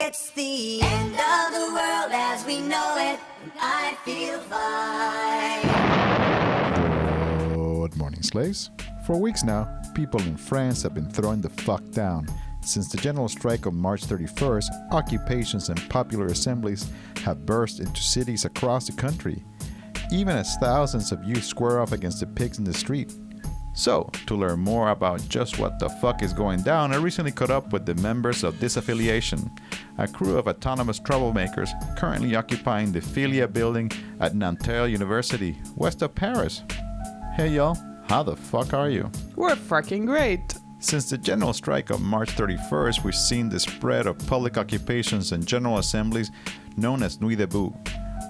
It's the end of the world as we know it, and I feel fine. Good morning, slaves. For weeks now, people in France have been throwing the fuck down. Since the general strike of March 31st, occupations and popular assemblies have burst into cities across the country, even as thousands of youth square off against the pigs in the street. So, to learn more about just what the fuck is going down, I recently caught up with the members of Disaffiliation, a crew of autonomous troublemakers currently occupying the Filia building at Nanterre University, west of Paris. Hey y'all, how the fuck are you? We're fucking great. Since the general strike of March 31st, we've seen the spread of public occupations and general assemblies known as Nuit debout,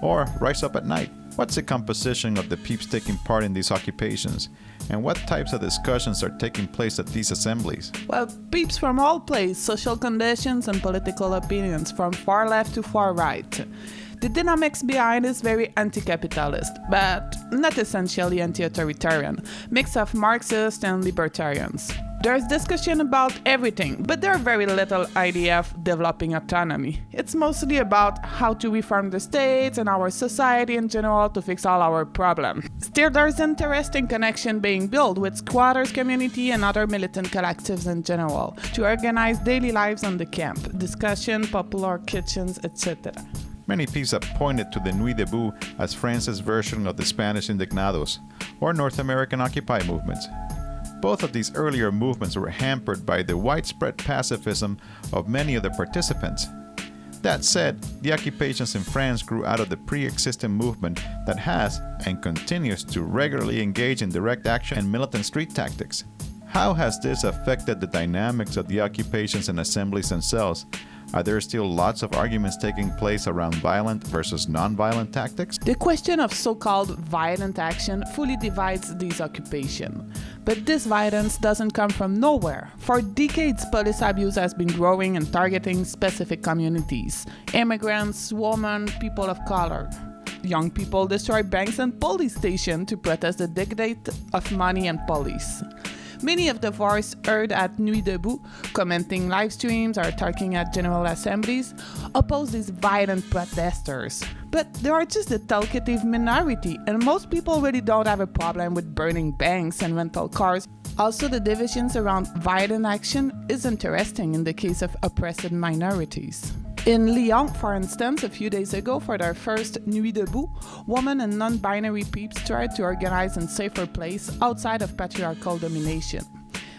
or Rise Up at Night. What's the composition of the peeps taking part in these occupations? And what types of discussions are taking place at these assemblies? Well, peeps from all places, social conditions and political opinions, from far left to far right. The dynamics behind is very anti-capitalist, but not essentially anti-authoritarian, mix of Marxists and libertarians. There's discussion about everything, but there's very little idea of developing autonomy. It's mostly about how to reform the state and our society in general to fix all our problems. Still, there's interesting connection being built with squatters community and other militant collectives in general to organize daily lives on the camp, discussion, popular kitchens, etc. Many peeps have pointed to the Nuit debout as France's version of the Spanish Indignados, or North American Occupy movements. Both of these earlier movements were hampered by the widespread pacifism of many of the participants. That said, the occupations in France grew out of the pre-existing movement that has and continues to regularly engage in direct action and militant street tactics. How has this affected the dynamics of the occupations and assemblies themselves? Are there still lots of arguments taking place around violent versus non-violent tactics? The question of so-called violent action fully divides these occupations. But this violence doesn't come from nowhere. For decades, police abuse has been growing and targeting specific communities: immigrants, women, people of color. Young people destroy banks and police stations to protest the dictate of money and police. Many of the voices heard at Nuit debout, commenting live streams or talking at general assemblies, oppose these violent protesters. But they are just a talkative minority, and most people really don't have a problem with burning banks and rental cars. Also, the divisions around violent action is interesting in the case of oppressed minorities. In Lyon, for instance, a few days ago, for their first Nuit debout, women and non-binary peeps tried to organize in a safer place outside of patriarchal domination.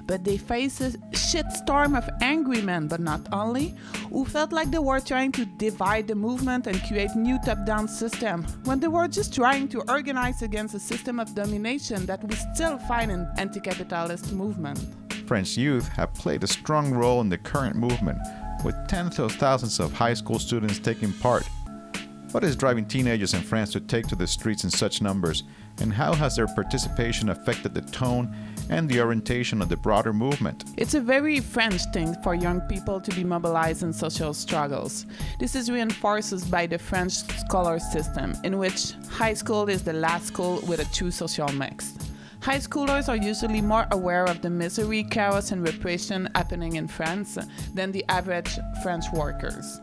But they faced a shitstorm of angry men, but not only, who felt like they were trying to divide the movement and create new top-down system, when they were just trying to organize against a system of domination that we still find in anti-capitalist movement. French youth have played a strong role in the current movement, with tens of thousands of high school students taking part. What is driving teenagers in France to take to the streets in such numbers, and how has their participation affected the tone and the orientation of the broader movement? It's a very French thing for young people to be mobilized in social struggles. This is reinforced by the French scholar system, in which high school is the last school with a true social mix. High schoolers are usually more aware of the misery, chaos, and repression happening in France than the average French workers.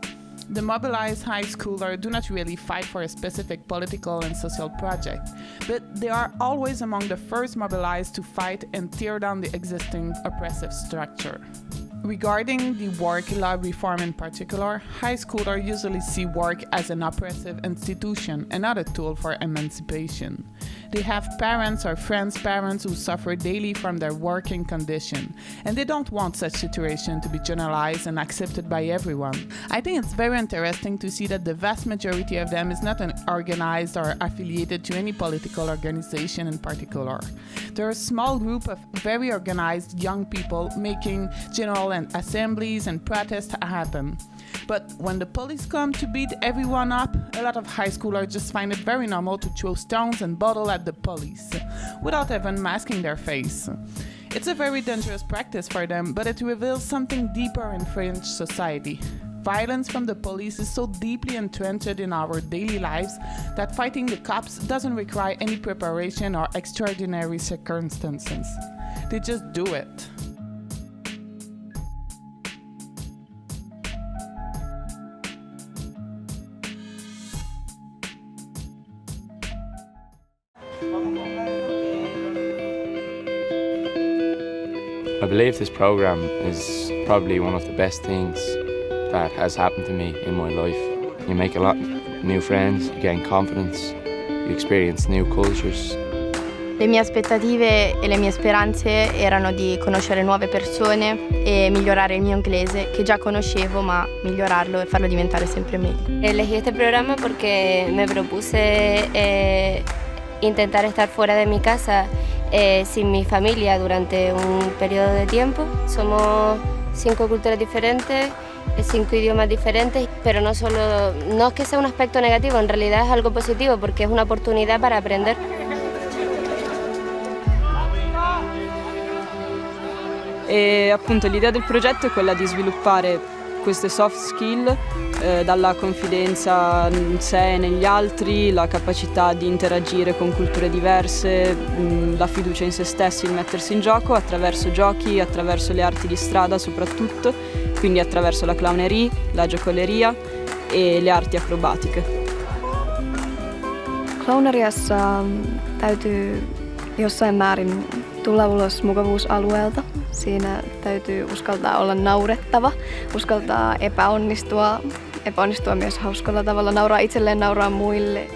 The mobilized high schoolers do not really fight for a specific political and social project, but they are always among the first mobilized to fight and tear down the existing oppressive structure. Regarding the work law reform in particular, high schoolers usually see work as an oppressive institution and not a tool for emancipation. They have parents or friends' parents who suffer daily from their working condition, and they don't want such situation to be generalized and accepted by everyone. I think it's very interesting to see that the vast majority of them is not organized or affiliated to any political organization in particular. They're a small group of very organized young people making general and assemblies and protests happen. But when the police come to beat everyone up, a lot of high schoolers just find it very normal to throw stones and bottles at the police, without even masking their face. It's a very dangerous practice for them, but it reveals something deeper in French society. Violence from the police is so deeply entrenched in our daily lives that fighting the cops doesn't require any preparation or extraordinary circumstances. They just do it. I believe this program is probably one of the best things that has happened to me in my life. You make a lot of new friends, you gain confidence, you experience new cultures. Le mie aspettative e le mie speranze erano di conoscere nuove persone e migliorare il mio inglese, che già conoscevo, ma migliorarlo e farlo diventare sempre meglio. Elegí este programa porque me propuse intentar estar fuera de mi casa sin mi familia durante un periodo de tiempo. Somos 5 culturas diferentes, 5 idiomas diferentes, pero no es que sea un aspecto negativo, en realidad es algo positivo porque es una oportunidad para aprender. E appunto l'idea del progetto è quella di sviluppare queste soft skill, dalla confidenza in sé e negli altri, la capacità di interagire con culture diverse, la fiducia in se stessi, il mettersi in gioco attraverso giochi, attraverso le arti di strada soprattutto, quindi attraverso la clowneria, la giocoleria e le arti acrobatiche. Clowneriassa täytyy jossain määrin tulla ulos mukavuusalueelta. Siinä täytyy uskaltaa olla naurettava, uskaltaa epäonnistua myös hauskalla tavalla, nauraa itselleen, nauraa muille.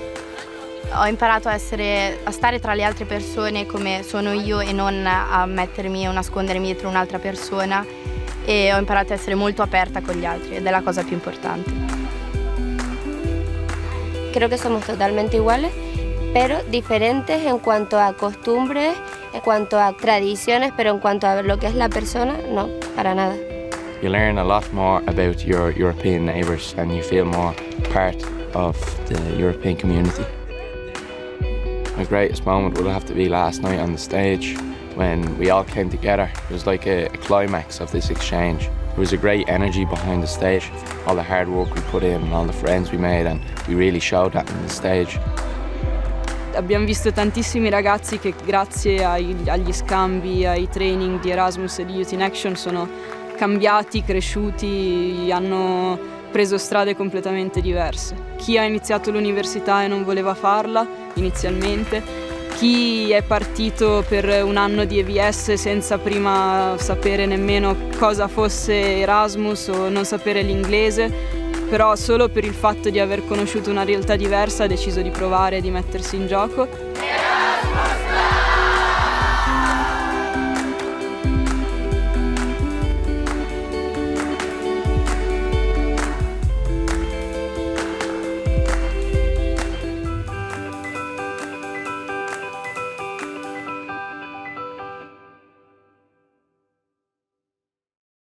Ho imparato a stare tra le altre persone come sono io e non a mettermi o nascondermi dietro un'altra persona, e ho imparato a essere molto aperta con gli altri ed è la cosa più importante. Creo que somos totalmente iguales, pero diferentes en cuanto a costumbres, en cuanto a tradiciones, pero en cuanto a lo que es la persona, no, para nada. You learn a lot more about your European neighbours and you feel more part of the European community. My greatest moment would have to be last night on the stage when we all came together. It was like a climax of this exchange. There was a great energy behind the stage, all the hard work we put in and all the friends we made, and we really showed that on the stage. Abbiamo visto tantissimi ragazzi che grazie agli scambi, ai training di Erasmus e di Youth in Action sono cambiati, cresciuti, hanno preso strade completamente diverse. Chi ha iniziato l'università e non voleva farla inizialmente, chi è partito per un anno di EVS senza prima sapere nemmeno cosa fosse Erasmus o non sapere l'inglese, però solo per il fatto di aver conosciuto una realtà diversa ha deciso di provare e di mettersi in gioco.